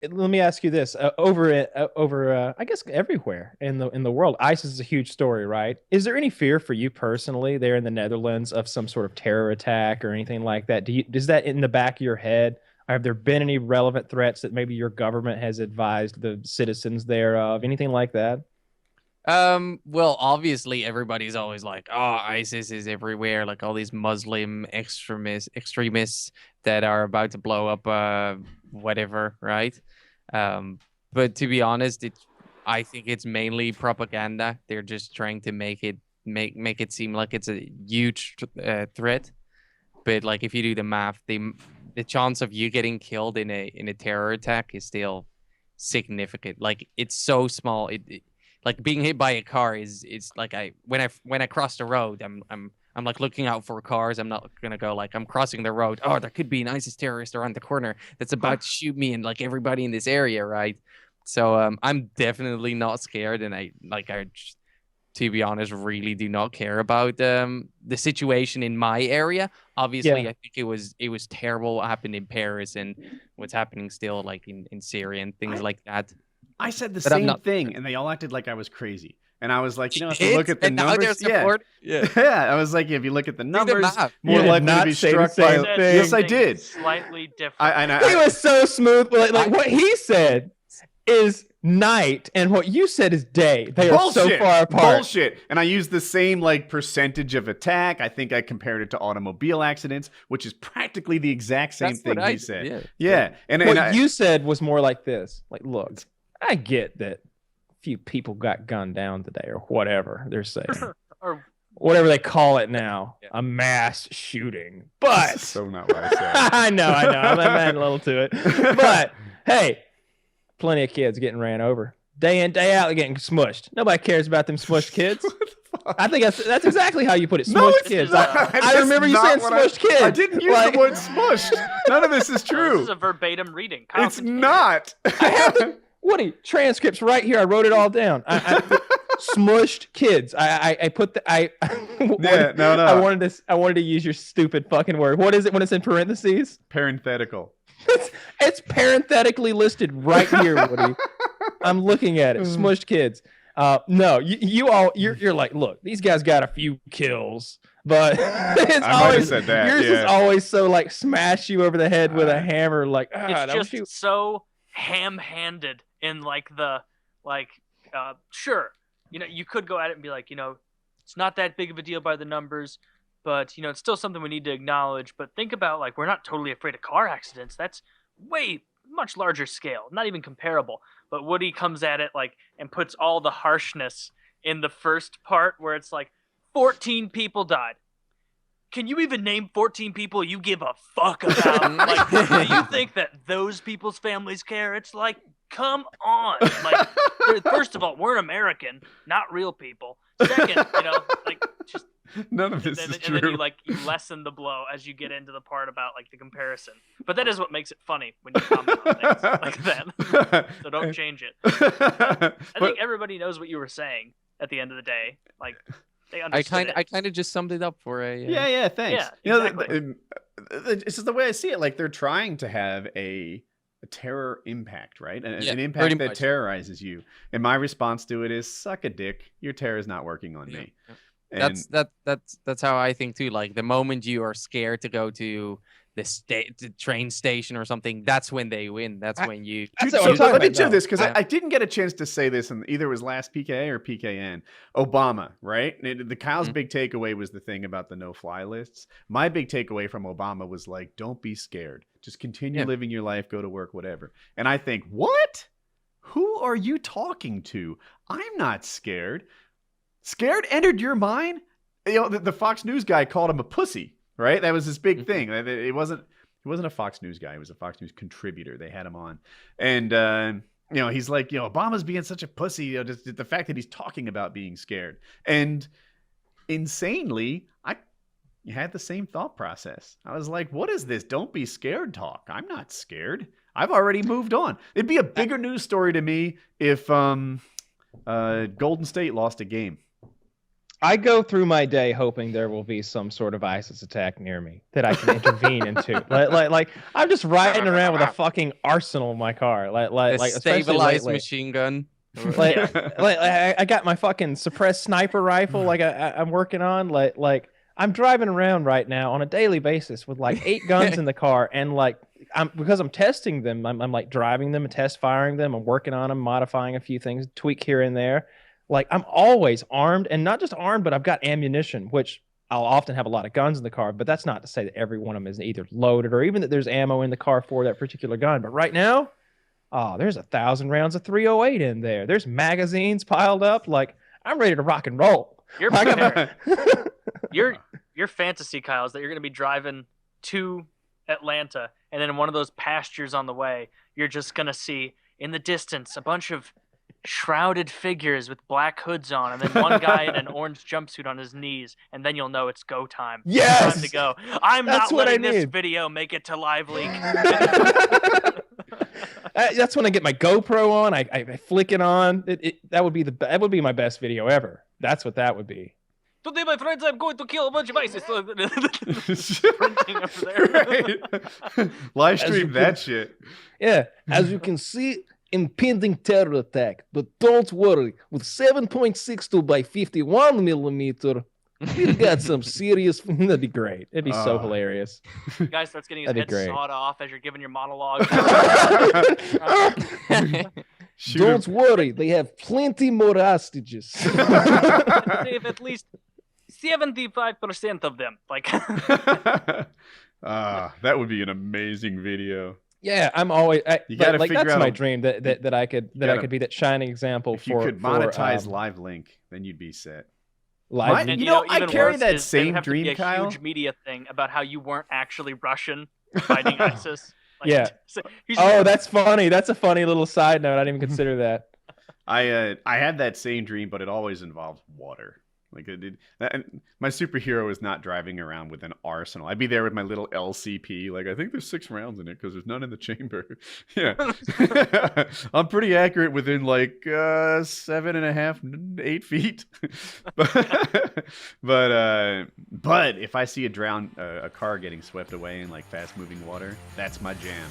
let me ask you this: I guess everywhere in the world, ISIS is a huge story, right? Is there any fear for you personally there in the Netherlands of some sort of terror attack or anything like that? Does that in the back of your head? Have there been any relevant threats that maybe your government has advised the citizens there of? Anything like that? Well, obviously everybody's always like, oh, ISIS is everywhere, like all these Muslim extremists that are about to blow up whatever, right? Um, but to be honest, I think it's mainly propaganda. They're just trying to make it seem like it's a huge threat. But like if you do the math, the chance of you getting killed in a terror attack is still significant. Like it's so small. Like being hit by a car is like when I cross the road, I'm like looking out for cars. I'm not gonna go like I'm crossing the road. Oh, there could be an ISIS terrorist around the corner that's about to shoot me and like everybody in this area, right? So I'm definitely not scared, and I to be honest, really do not care about the situation in my area. Obviously, Yeah. I think it was terrible what happened in Paris and what's happening still like in Syria and things I like that. I said the But I'm same not thing, and they all acted like I was crazy. And I was like, if you look kids at the and now they're numbers, yeah, support. Yeah, yeah. I was like, if you look at the do the numbers, math. more You did likely to not be say the struck by. same Said thing. Yes, I something did. Slightly I, different. I, He I was so smooth. Like what he said is night, and what you said is day. They are so bullshit, far apart. bullshit. And I used the same like percentage of attack. I think I compared it to automobile accidents, which is practically the exact same That's thing what I he did, said. yeah. Yeah, and What I, you said was more like this. Like, look, I get that a few people got gunned down today, or whatever they're saying, Or whatever they call it now, Yeah. a mass shooting. this But is so not what I said. I know, I'm adding a little to it. But hey, plenty of kids getting ran over day in, day out. They're getting smushed. Nobody cares about them smushed kids. I think that's exactly how you put it. No, Smushed it's kids. not. I That's remember you not saying what smushed kids. I didn't use Like, the word smushed. None of this is no, this true. is a verbatim reading. Kyle, It's continue. not. I have the Woody transcripts right here. I wrote it all down. Smushed kids. I put the I. Yeah, no. I wanted to use your stupid fucking word. What is it when it's in parentheses? Parenthetical. It's parenthetically listed right here, Woody. I'm looking at it. Smushed kids. No, you're like, look, these guys got a few kills, but it's I might have always said that. yours is Yeah. always so like smash you over the head with a hammer, like It's don't just you? so ham-handed in like the like. Sure, you could go at it and be like, it's not that big of a deal by the numbers, but it's still something we need to acknowledge. But think about like we're not totally afraid of car accidents. That's way much larger scale, not even comparable. But Woody comes at it like and puts all the harshness in the first part where it's like 14 people died. Can you even name 14 people you give a fuck about? Like, do you think that those people's families care? It's like, come on. Like, first of all, we're American, not real people. Second, like, just None of this and is then true. you lessen the blow as you get into the part about like the comparison. But that is what makes it funny when you comment on things like that. So don't change it. I think everybody knows what you were saying at the end of the day. Like they understood it. I kind of just summed it up for a Yeah, thanks. Yeah, Exactly. It's just the way I see it. Like they're trying to have a terror impact, right? Yeah, An pretty impact that much. terrorizes you. And my response to it is, suck a dick. Your terror is not working on me. Yeah. And That's how I think too. Like the moment you are scared to go to the train station or something, that's when they win. That's when you. That's Dude, what I'm so talking let me about, do though. this because Yeah. I didn't get a chance to say this in either it was last PKA or PKN. Obama, right? The Kyle's Mhm. big takeaway was the thing about the no-fly lists. My big takeaway from Obama was like, don't be scared. Just continue Yeah. living your life, go to work, whatever. And I think, what? Who are you talking to? I'm not scared. Scared entered your mind? The Fox News guy called him a pussy, right? That was his big thing. It wasn't. He wasn't a Fox News guy. He was a Fox News contributor. They had him on, and he's like, Obama's being such a pussy. Just the fact that he's talking about being scared, and insanely, I had the same thought process. I was like, what is this? Don't be scared talk. I'm not scared. I've already moved on. It'd be a bigger news story to me if Golden State lost a game. I go through my day hoping there will be some sort of ISIS attack near me that I can intervene into. Like I'm just riding around with a fucking arsenal in my car. Like especially stabilized lately. machine gun. Like, I got my fucking suppressed sniper rifle. Like I'm working on. Like I'm driving around right now on a daily basis with like 8 guns in the car, and like because I'm testing them. I'm like driving them and test firing them. I'm working on them, modifying a few things, tweak here and there. Like I'm always armed, and not just armed, but I've got ammunition, which I'll often have a lot of guns in the car, but that's not to say that every one of them is either loaded or even that there's ammo in the car for that particular gun. But right now, oh, there's 1,000 rounds of 308 in there. There's magazines piled up. Like I'm ready to rock and roll. Your fantasy, Kyle, is that you're going to be driving to Atlanta, and then in one of those pastures on the way, you're just going to see in the distance a bunch of shrouded figures with black hoods on, and then one guy in an orange jumpsuit on his knees, and then you'll know it's go time. Yes! It's time to go. I'm That's not what letting I this need. video make it to live leak. That's when I get my GoPro on. I flick it on. That would be my best video ever. That's what that would be. Today, my friends, I'm going to kill a bunch of ISIS. Printing over there. Right. Live stream that shit. Yeah, as you can see, impending terror attack. But don't worry, with 7.62 by 51 millimeter, we've got some serious. That'd be great. It'd be so hilarious. The guy starts getting his That'd be head great. sawed off as you're giving your monologue. Don't worry, they have plenty more hostages. They have at least 75% of them. Like, that would be an amazing video. Yeah, I'm always. You gotta like figure that's out my a- dream that I could gotta- I could be that shining example If for. you could monetize for, Live Link, then you'd be set. live. And you know, know, I even carry worse that is there would same have to dream, be a Kyle. huge media thing about how you weren't actually Russian fighting ISIS. Like, Yeah. so he's Oh, that's funny. That's a funny little side note. I didn't even consider that. I had that same dream, but it always involved water. Like it did. My superhero is not driving around with an arsenal. I'd be there with my little LCP. Like I think there's 6 rounds in it because there's none in the chamber. Yeah, I'm pretty accurate within like 7.5, 8 feet. but if I see a car getting swept away in like fast moving water, that's my jam.